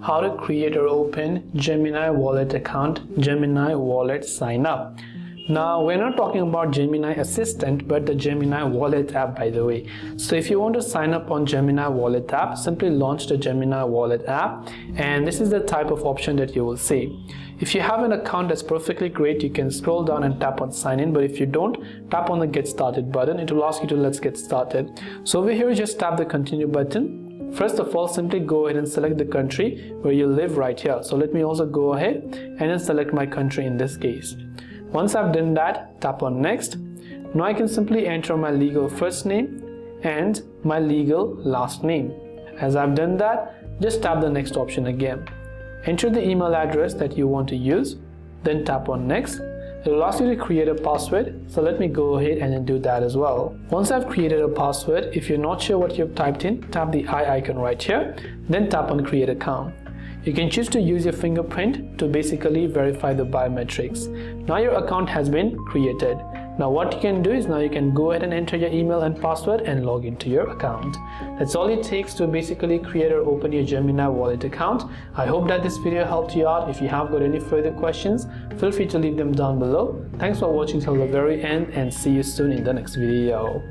how to create or open Gemini Wallet account, Gemini Wallet sign up. Now, we're not talking about Gemini Assistant, but the Gemini Wallet app, by the way. So if you want to sign up on Gemini Wallet app, simply launch the Gemini Wallet app, and this is the type of option that you will see. If you have an account, that's perfectly great. You can scroll down and tap on sign in, but if you don't, tap on the get started button. It will ask you to let's get started. So over here, just tap the continue button. First of all, simply go ahead and select the country where you live right here. So let me also go ahead and then select my country in this case. Once I've done that, tap on next. Now I can simply enter my legal first name and my legal last name. As I've done that, just tap the next option again. Enter the email address that you want to use, then tap on next. It will ask you to create a password, so let me go ahead and then do that as well. Once I've created a password, if you're not sure what you've typed in, tap the I icon right here, then tap on create account. You can choose to use your fingerprint to basically verify the biometrics. Now your account has been created. Now what you can do is now you can go ahead and enter your email and password and log into your account. That's all it takes to basically create or open your Gemini Wallet account. I hope that this video helped you out. If you have got any further questions, feel free to leave them down below. Thanks for watching till the very end, and see you soon in the next video.